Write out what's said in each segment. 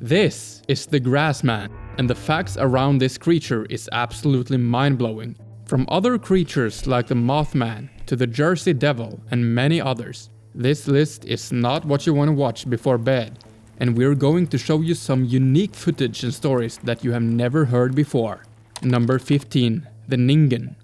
This is the Grassman, and the facts around this creature is absolutely mind-blowing. From other creatures like the Mothman to the Jersey Devil and many others, this list is not what you want to watch before bed, and we're going to show you some unique footage and stories that you have never heard before. Number 15. The Ningen.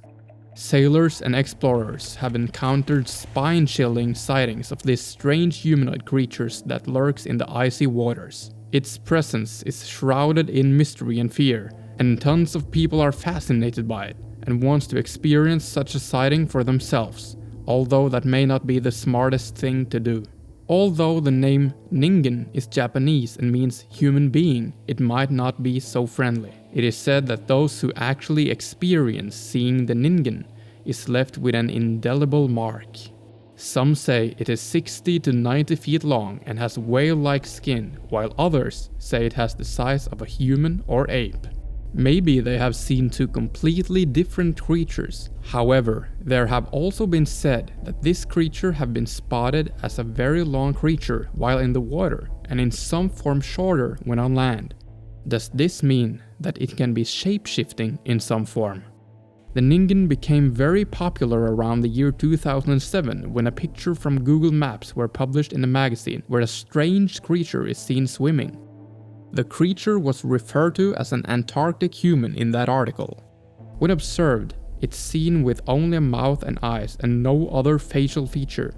Sailors and explorers have encountered spine-chilling sightings of this strange humanoid creature that lurks in the icy waters. Its presence is shrouded in mystery and fear, and tons of people are fascinated by it and wants to experience such a sighting for themselves, although that may not be the smartest thing to do. Although the name Ningen is Japanese and means human being, it might not be so friendly. It is said that those who actually experience seeing the Ningen is left with an indelible mark. Some say it is 60 to 90 feet long and has whale-like skin, while others say it has the size of a human or ape. Maybe they have seen two completely different creatures. However, there have also been said that this creature have been spotted as a very long creature while in the water and in some form shorter when on land. Does this mean that it can be shape-shifting in some form? The Ningen became very popular around the year 2007 when a picture from Google Maps were published in a magazine where a strange creature is seen swimming. The creature was referred to as an Antarctic human in that article. When observed, it's seen with only a mouth and eyes and no other facial feature.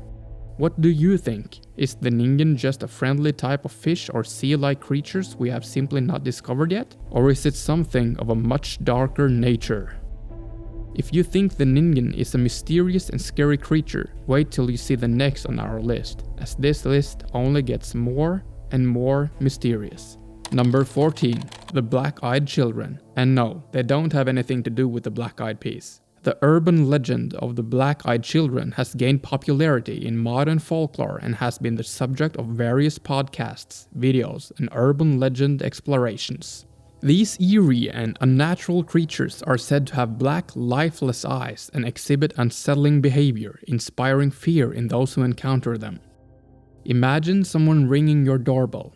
What do you think? Is the Ningen just a friendly type of fish or sea-like creatures we have simply not discovered yet? Or is it something of a much darker nature? If you think the Ningen is a mysterious and scary creature, wait till you see the next on our list, as this list only gets more and more mysterious. Number 14. The Black-Eyed Children. And no, they don't have anything to do with the Black Eyed Peas. The urban legend of the Black-Eyed Children has gained popularity in modern folklore and has been the subject of various podcasts, videos, and urban legend explorations. These eerie and unnatural creatures are said to have black, lifeless eyes and exhibit unsettling behavior, inspiring fear in those who encounter them. Imagine someone ringing your doorbell.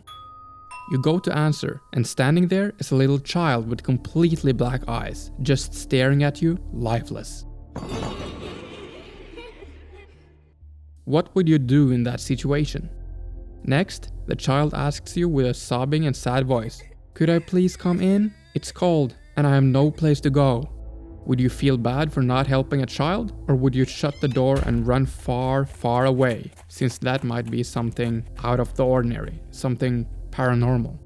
You go to answer, and standing there is a little child with completely black eyes, just staring at you, lifeless. What would you do in that situation? Next, the child asks you with a sobbing and sad voice, "Could I please come in? It's cold, and I have no place to go." Would you feel bad for not helping a child, or would you shut the door and run far, far away, since that might be something out of the ordinary, something paranormal?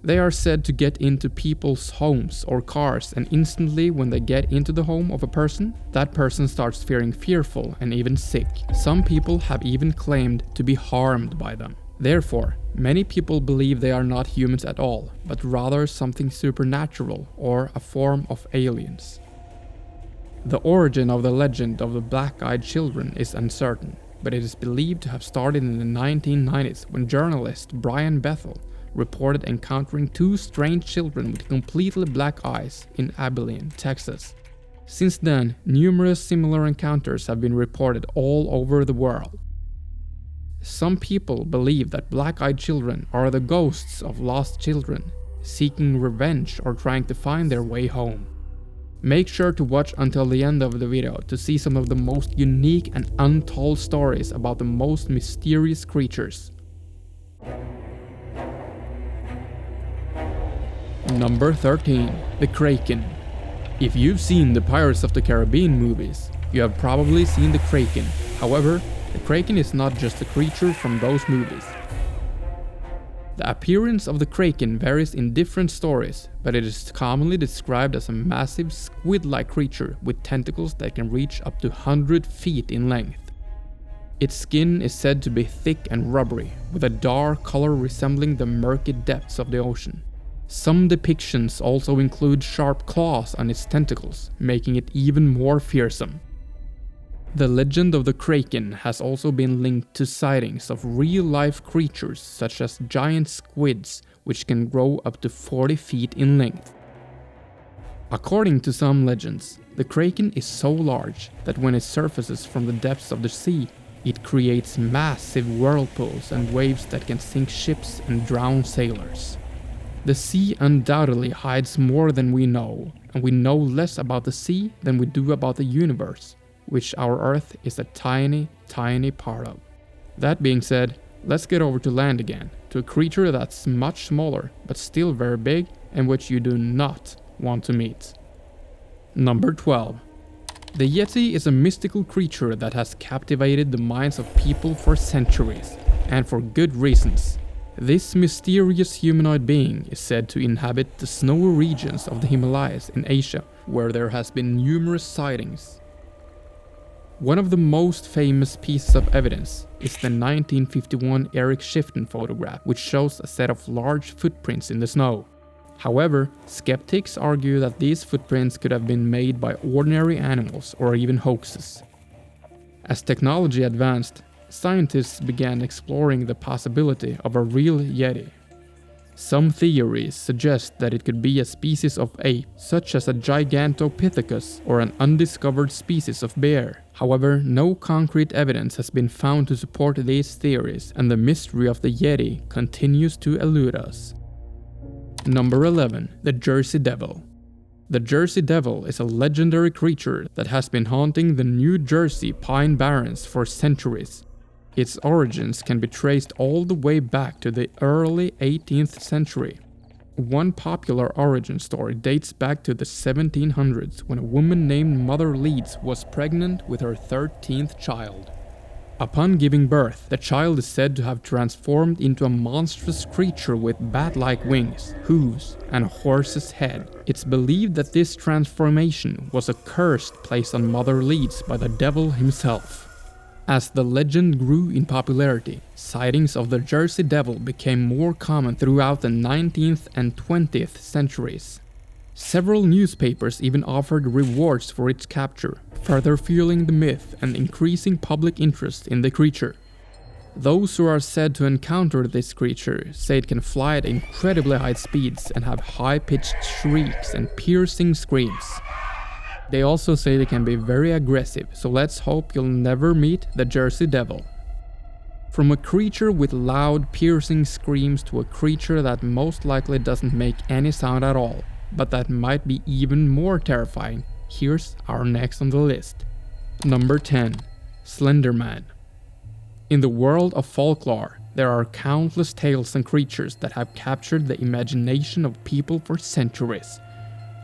They are said to get into people's homes or cars, and instantly when they get into the home of a person, that person starts feeling fearful and even sick. Some people have even claimed to be harmed by them. Therefore, many people believe they are not humans at all, but rather something supernatural or a form of aliens. The origin of the legend of the Black-Eyed Children is uncertain, but it is believed to have started in the 1990s when journalist Brian Bethel reported encountering two strange children with completely black eyes in Abilene, Texas. Since then, numerous similar encounters have been reported all over the world. Some people believe that black-eyed children are the ghosts of lost children, seeking revenge or trying to find their way home. Make sure to watch until the end of the video to see some of the most unique and untold stories about the most mysterious creatures. Number 13. The Kraken. If you've seen the Pirates of the Caribbean movies, you have probably seen the Kraken. However, the Kraken is not just a creature from those movies. The appearance of the Kraken varies in different stories, but it is commonly described as a massive squid-like creature with tentacles that can reach up to 100 feet in length. Its skin is said to be thick and rubbery, with a dark color resembling the murky depths of the ocean. Some depictions also include sharp claws on its tentacles, making it even more fearsome. The legend of the Kraken has also been linked to sightings of real-life creatures such as giant squids, which can grow up to 40 feet in length. According to some legends, the Kraken is so large that when it surfaces from the depths of the sea, it creates massive whirlpools and waves that can sink ships and drown sailors. The sea undoubtedly hides more than we know, and we know less about the sea than we do about the universe, which our Earth is a tiny, tiny part of. That being said, let's get over to land again, to a creature that's much smaller, but still very big, and which you do not want to meet. Number 12. The Yeti is a mystical creature that has captivated the minds of people for centuries, and for good reasons. This mysterious humanoid being is said to inhabit the snowy regions of the Himalayas in Asia, where there has been numerous sightings. One of the most famous pieces of evidence is the 1951 Eric Shifton photograph, which shows a set of large footprints in the snow. However, skeptics argue that these footprints could have been made by ordinary animals or even hoaxes. As technology advanced, scientists began exploring the possibility of a real Yeti. Some theories suggest that it could be a species of ape, such as a Gigantopithecus or an undiscovered species of bear. However, no concrete evidence has been found to support these theories, and the mystery of the Yeti continues to elude us. Number 11. The Jersey Devil. The Jersey Devil is a legendary creature that has been haunting the New Jersey Pine Barrens for centuries. Its origins can be traced all the way back to the early 18th century. One popular origin story dates back to the 1700s when a woman named Mother Leeds was pregnant with her 13th child. Upon giving birth, the child is said to have transformed into a monstrous creature with bat-like wings, hooves, and a horse's head. It's believed that this transformation was a curse placed on Mother Leeds by the devil himself. As the legend grew in popularity, sightings of the Jersey Devil became more common throughout the 19th and 20th centuries. Several newspapers even offered rewards for its capture, further fueling the myth and increasing public interest in the creature. Those who are said to encounter this creature say it can fly at incredibly high speeds and have high-pitched shrieks and piercing screams. They also say they can be very aggressive, so let's hope you'll never meet the Jersey Devil. From a creature with loud, piercing screams to a creature that most likely doesn't make any sound at all, but that might be even more terrifying, here's our next on the list. Number 10. Slender Man. In the world of folklore, there are countless tales and creatures that have captured the imagination of people for centuries.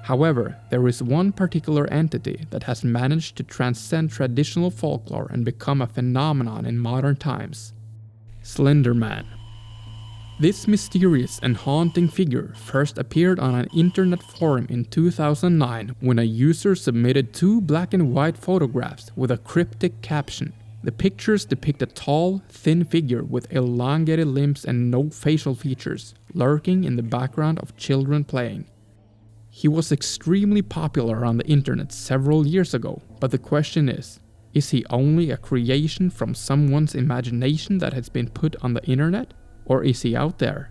However, there is one particular entity that has managed to transcend traditional folklore and become a phenomenon in modern times. Slender Man. This mysterious and haunting figure first appeared on an internet forum in 2009 when a user submitted 2 black and white photographs with a cryptic caption. The pictures depict a tall, thin figure with elongated limbs and no facial features, lurking in the background of children playing. He was extremely popular on the internet several years ago, but the question is he only a creation from someone's imagination that has been put on the internet, or is he out there?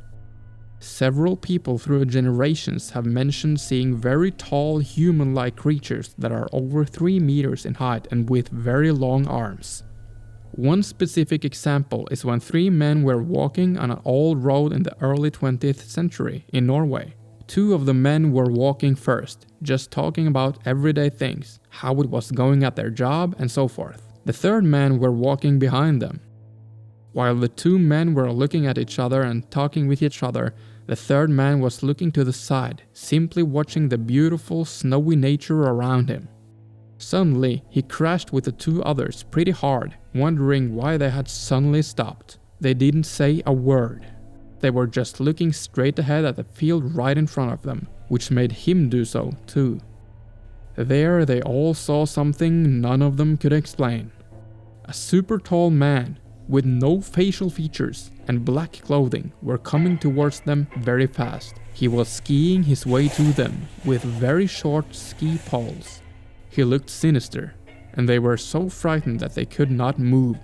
Several people through generations have mentioned seeing very tall human-like creatures that are over 3 meters in height and with very long arms. One specific example is when 3 men were walking on an old road in the early 20th century in Norway. 2 of the men were walking first, just talking about everyday things, how it was going at their job and so forth. The 3rd man were walking behind them. While the 2 men were looking at each other and talking with each other, the 3rd man was looking to the side, simply watching the beautiful snowy nature around him. Suddenly, he crashed with the 2 others pretty hard, wondering why they had suddenly stopped. They didn't say a word. They were just looking straight ahead at the field right in front of them, which made him do so too. There they all saw something none of them could explain. A super tall man with no facial features and black clothing were coming towards them very fast. He was skiing his way to them with very short ski poles. He looked sinister, and they were so frightened that they could not move.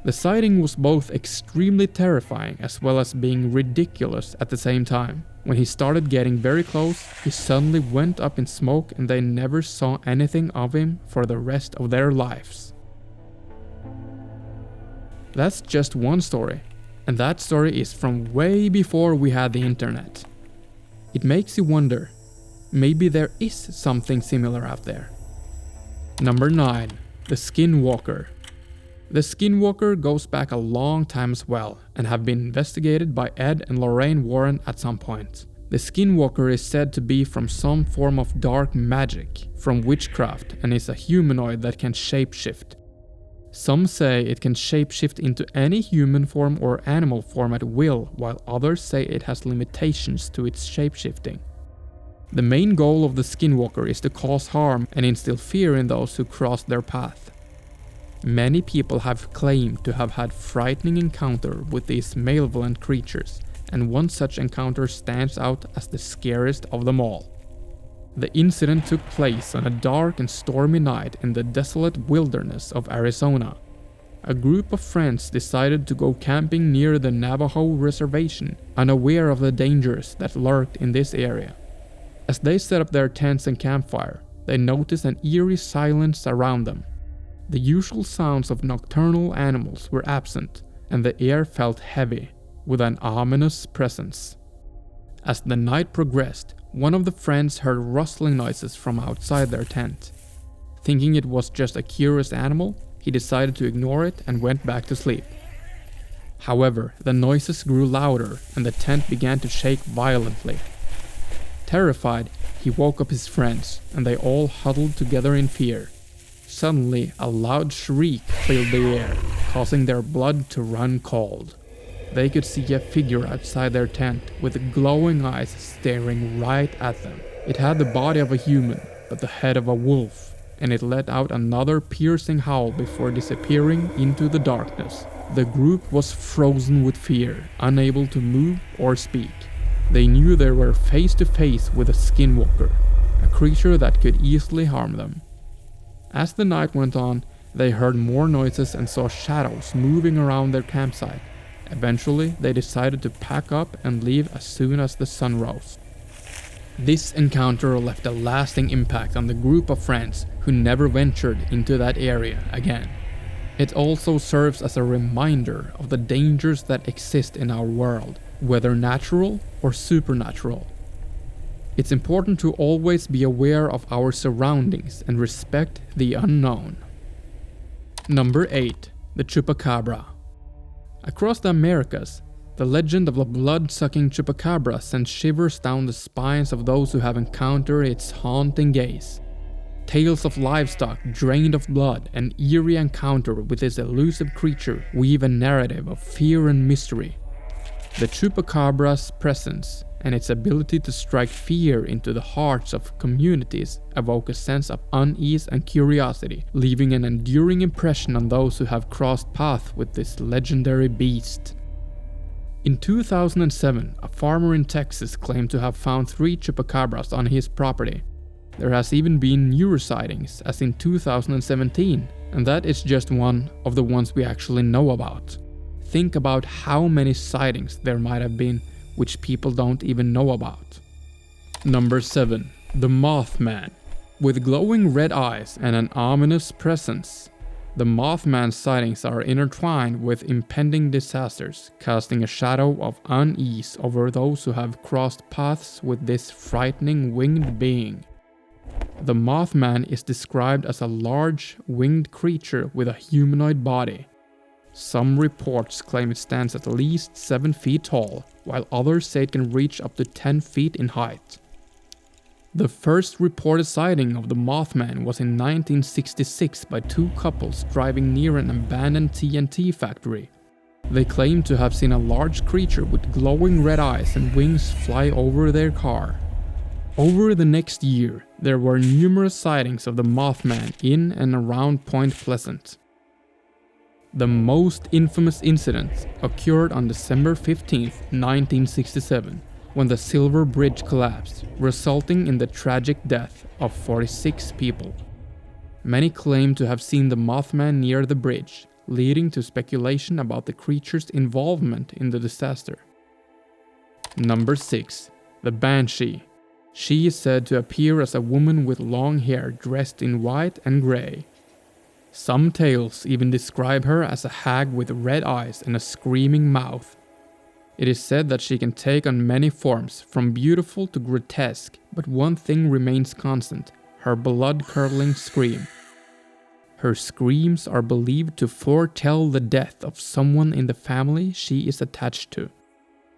The sighting was both extremely terrifying as well as being ridiculous at the same time. When he started getting very close, he suddenly went up in smoke and they never saw anything of him for the rest of their lives. That's just one story, and that story is from way before we had the internet. It makes you wonder, maybe there is something similar out there. Number 9. The Skinwalker. The Skinwalker goes back a long time as well and have been investigated by Ed and Lorraine Warren at some point. The Skinwalker is said to be from some form of dark magic, from witchcraft, and is a humanoid that can shapeshift. Some say it can shapeshift into any human form or animal form at will, while others say it has limitations to its shapeshifting. The main goal of the Skinwalker is to cause harm and instill fear in those who cross their path. Many people have claimed to have had frightening encounter with these malevolent creatures, and one such encounter stands out as the scariest of them all. The incident took place on a dark and stormy night in the desolate wilderness of Arizona. A group of friends decided to go camping near the Navajo reservation, unaware of the dangers that lurked in this area. As they set up their tents and campfire, they noticed an eerie silence around them. The usual sounds of nocturnal animals were absent, and the air felt heavy, with an ominous presence. As the night progressed, one of the friends heard rustling noises from outside their tent. Thinking it was just a curious animal, he decided to ignore it and went back to sleep. However, the noises grew louder and the tent began to shake violently. Terrified, he woke up his friends, and they all huddled together in fear. Suddenly, a loud shriek filled the air, causing their blood to run cold. They could see a figure outside their tent with glowing eyes staring right at them. It had the body of a human, but the head of a wolf, and it let out another piercing howl before disappearing into the darkness. The group was frozen with fear, unable to move or speak. They knew they were face to face with a Skinwalker, a creature that could easily harm them. As the night went on, they heard more noises and saw shadows moving around their campsite. Eventually, they decided to pack up and leave as soon as the sun rose. This encounter left a lasting impact on the group of friends who never ventured into that area again. It also serves as a reminder of the dangers that exist in our world, whether natural or supernatural. It's important to always be aware of our surroundings and respect the unknown. Number 8. The Chupacabra. Across the Americas, the legend of the blood-sucking chupacabra sends shivers down the spines of those who have encountered its haunting gaze. Tales of livestock drained of blood and eerie encounter with this elusive creature weave a narrative of fear and mystery. The chupacabra's presence and its ability to strike fear into the hearts of communities evoke a sense of unease and curiosity, leaving an enduring impression on those who have crossed paths with this legendary beast. In 2007, a farmer in Texas claimed to have found 3 chupacabras on his property. There has even been newer sightings, as in 2017, and that is just one of the ones we actually know about. Think about how many sightings there might have been which people don't even know about. Number 7. The Mothman. With glowing red eyes and an ominous presence, the Mothman sightings are intertwined with impending disasters, casting a shadow of unease over those who have crossed paths with this frightening winged being. The Mothman is described as a large, winged creature with a humanoid body. Some reports claim it stands at least 7 feet tall, while others say it can reach up to 10 feet in height. The first reported sighting of the Mothman was in 1966 by 2 couples driving near an abandoned TNT factory. They claimed to have seen a large creature with glowing red eyes and wings fly over their car. Over the next year, there were numerous sightings of the Mothman in and around Point Pleasant. The most infamous incident occurred on December 15, 1967, when the Silver Bridge collapsed, resulting in the tragic death of 46 people. Many claim to have seen the Mothman near the bridge, leading to speculation about the creature's involvement in the disaster. Number 6. The Banshee. She is said to appear as a woman with long hair dressed in white and grey. Some tales even describe her as a hag with red eyes and a screaming mouth. It is said that she can take on many forms, from beautiful to grotesque, but one thing remains constant: her blood-curdling scream. Her screams are believed to foretell the death of someone in the family she is attached to.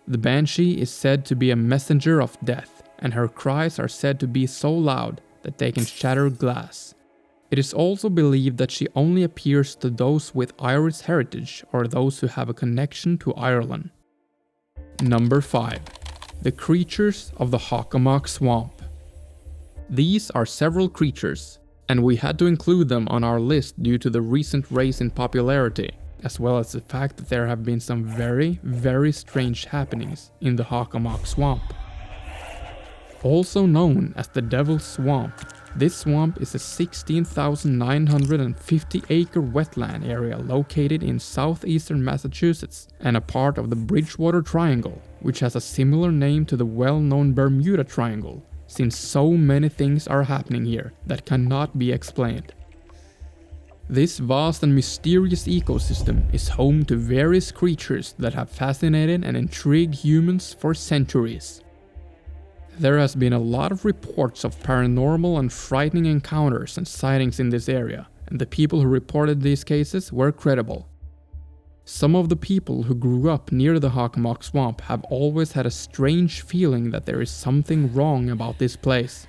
The banshee is said to be a messenger of death, and her cries are said to be so loud that they can shatter glass. It is also believed that she only appears to those with Irish heritage or those who have a connection to Ireland. Number 5. The creatures of the Hockomock Swamp. These are several creatures, and we had to include them on our list due to the recent rise in popularity, as well as the fact that there have been some very, very strange happenings in the Hockomock Swamp. Also known as the Devil's Swamp, this swamp is a 16,950-acre wetland area located in southeastern Massachusetts and a part of the Bridgewater Triangle, which has a similar name to the well-known Bermuda Triangle, since so many things are happening here that cannot be explained. This vast and mysterious ecosystem is home to various creatures that have fascinated and intrigued humans for centuries. There has been a lot of reports of paranormal and frightening encounters and sightings in this area, and the people who reported these cases were credible. Some of the people who grew up near the Hockomock Swamp have always had a strange feeling that there is something wrong about this place,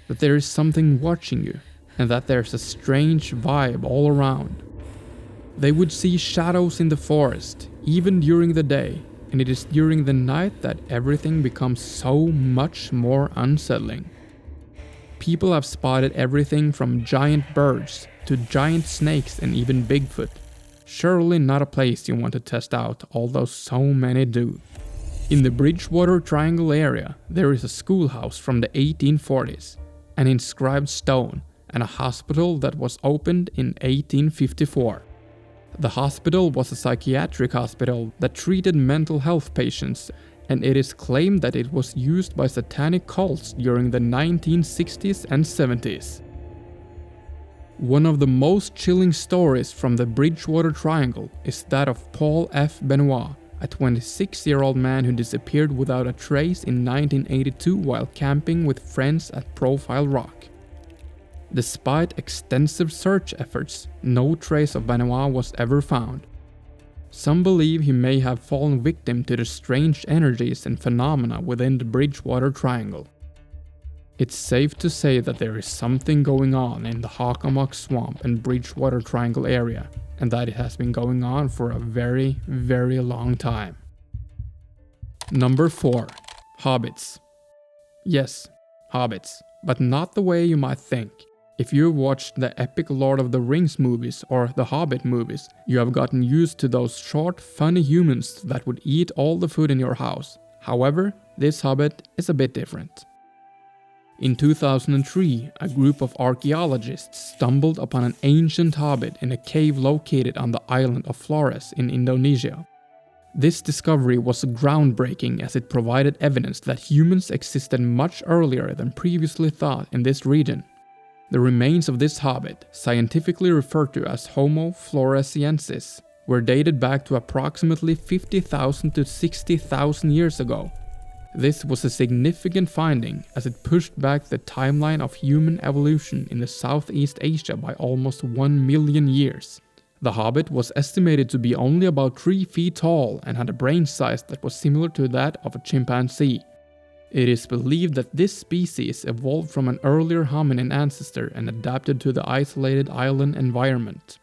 that there is something watching you, and that there's a strange vibe all around. They would see shadows in the forest, even during the day, and it is during the night that everything becomes so much more unsettling. People have spotted everything from giant birds to giant snakes and even Bigfoot. Surely not a place you want to test out, although so many do. In the Bridgewater Triangle area, there is a schoolhouse from the 1840s, an inscribed stone, and a hospital that was opened in 1854. The hospital was a psychiatric hospital that treated mental health patients, and it is claimed that it was used by satanic cults during the 1960s and 70s. One of the most chilling stories from the Bridgewater Triangle is that of Paul F. Benoit, a 26-year-old man who disappeared without a trace in 1982 while camping with friends at Profile Rock. Despite extensive search efforts, no trace of Benoit was ever found. Some believe he may have fallen victim to the strange energies and phenomena within the Bridgewater Triangle. It's safe to say that there is something going on in the Hockomock Swamp and Bridgewater Triangle area, and that it has been going on for a very, very long time. Number 4. Hobbits. Yes, hobbits, but not the way you might think. If you've watched the epic Lord of the Rings movies or the Hobbit movies, you have gotten used to those short, funny humans that would eat all the food in your house. However, this hobbit is a bit different. In 2003, a group of archaeologists stumbled upon an ancient hobbit in a cave located on the island of Flores in Indonesia. This discovery was groundbreaking as it provided evidence that humans existed much earlier than previously thought in this region. The remains of this hobbit, scientifically referred to as Homo floresiensis, were dated back to approximately 50,000 to 60,000 years ago. This was a significant finding as it pushed back the timeline of human evolution in the Southeast Asia by almost 1 million years. The hobbit was estimated to be only about 3 feet tall and had a brain size that was similar to that of a chimpanzee. It is believed that this species evolved from an earlier hominin ancestor and adapted to the isolated island environment.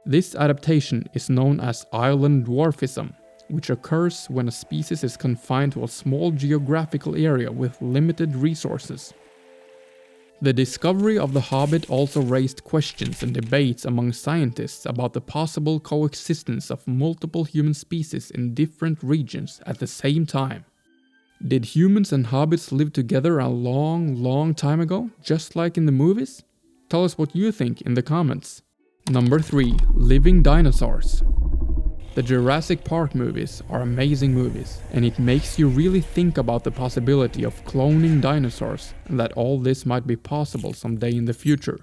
This adaptation is known as island dwarfism, which occurs when a species is confined to a small geographical area with limited resources. The discovery of the hobbit also raised questions and debates among scientists about the possible coexistence of multiple human species in different regions at the same time. Did humans and hobbits live together a long time ago, just like in the movies? Tell us what you think in the comments. Number 3. Living dinosaurs. The Jurassic Park movies are amazing movies, and it makes you really think about the possibility of cloning dinosaurs and that all this might be possible someday in the future.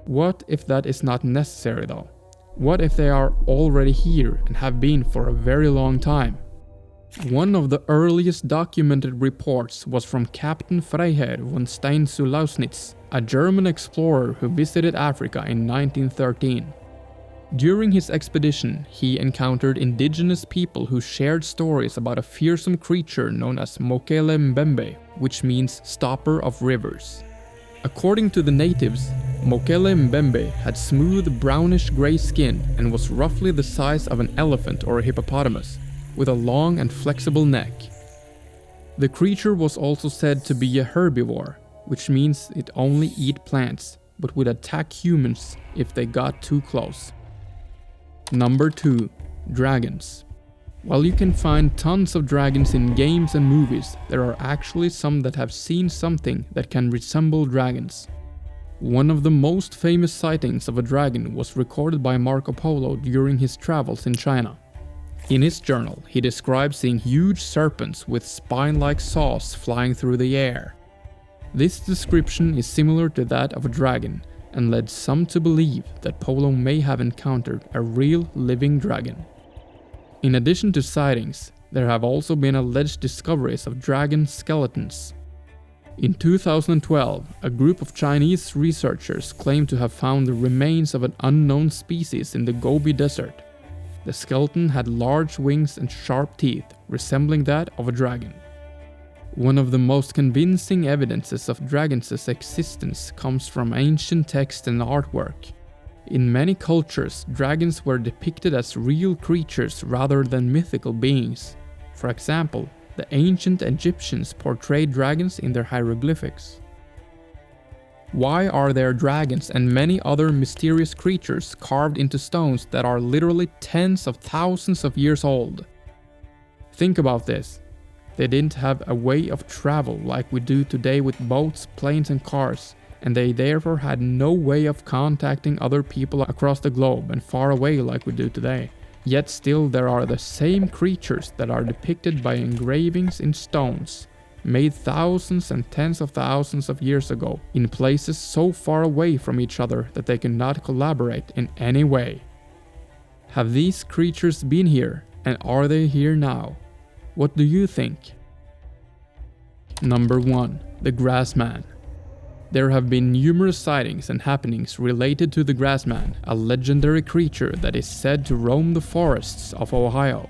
What if that is not necessary though? What if they are already here and have been for a very long time? One of the earliest documented reports was from Captain Freiherr von Stein zu Lausnitz, a German explorer who visited Africa in 1913. During his expedition, he encountered indigenous people who shared stories about a fearsome creature known as mokele-mbembe, which means stopper of rivers. According to the natives, mokele-mbembe had smooth brownish-gray skin and was roughly the size of an elephant or a hippopotamus, with a long and flexible neck. The creature was also said to be a herbivore, which means it only eat plants, but would attack humans if they got too close. Number 2. Dragons. While you can find tons of dragons in games and movies, there are actually some that have seen something that can resemble dragons. One of the most famous sightings of a dragon was recorded by Marco Polo during his travels in China. In his journal, he described seeing huge serpents with spine-like saws flying through the air. This description is similar to that of a dragon, and led some to believe that Polo may have encountered a real living dragon. In addition to sightings, there have also been alleged discoveries of dragon skeletons. In 2012, a group of Chinese researchers claimed to have found the remains of an unknown species in the Gobi Desert. The skeleton had large wings and sharp teeth, resembling that of a dragon. One of the most convincing evidences of dragons' existence comes from ancient text and artwork. In many cultures, dragons were depicted as real creatures rather than mythical beings. For example, the ancient Egyptians portrayed dragons in their hieroglyphics. Why are there dragons and many other mysterious creatures carved into stones that are literally tens of thousands of years old? Think about this. They didn't have a way of travel like we do today with boats, planes and cars, and they therefore had no way of contacting other people across the globe and far away like we do today. Yet still there are the same creatures that are depicted by engravings in stones, made thousands and tens of thousands of years ago, in places so far away from each other that they cannot collaborate in any way. Have these creatures been here, and are they here now? What do you think? Number 1. The Grassman. There have been numerous sightings and happenings related to the Grassman, a legendary creature that is said to roam the forests of Ohio.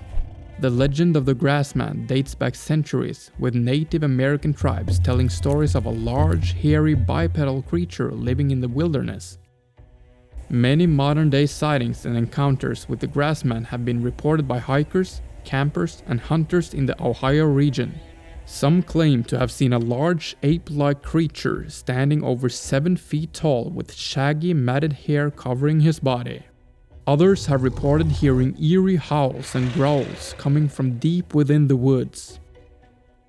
The legend of the Grassman dates back centuries, with Native American tribes telling stories of a large, hairy, bipedal creature living in the wilderness. Many modern-day sightings and encounters with the Grassman have been reported by hikers, campers, and hunters in the Ohio region. Some claim to have seen a large ape-like creature standing over 7 feet tall with shaggy matted hair covering his body. Others have reported hearing eerie howls and growls coming from deep within the woods.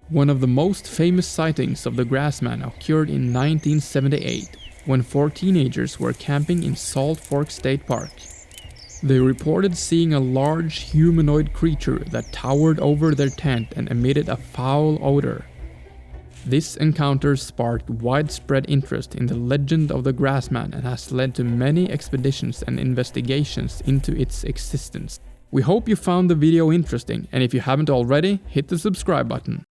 One of the most famous sightings of the Grassman occurred in 1978, when 4 teenagers were camping in Salt Fork State Park. They reported seeing a large humanoid creature that towered over their tent and emitted a foul odor. This encounter sparked widespread interest in the legend of the Grassman and has led to many expeditions and investigations into its existence. We hope you found the video interesting, and if you haven't already, hit the subscribe button.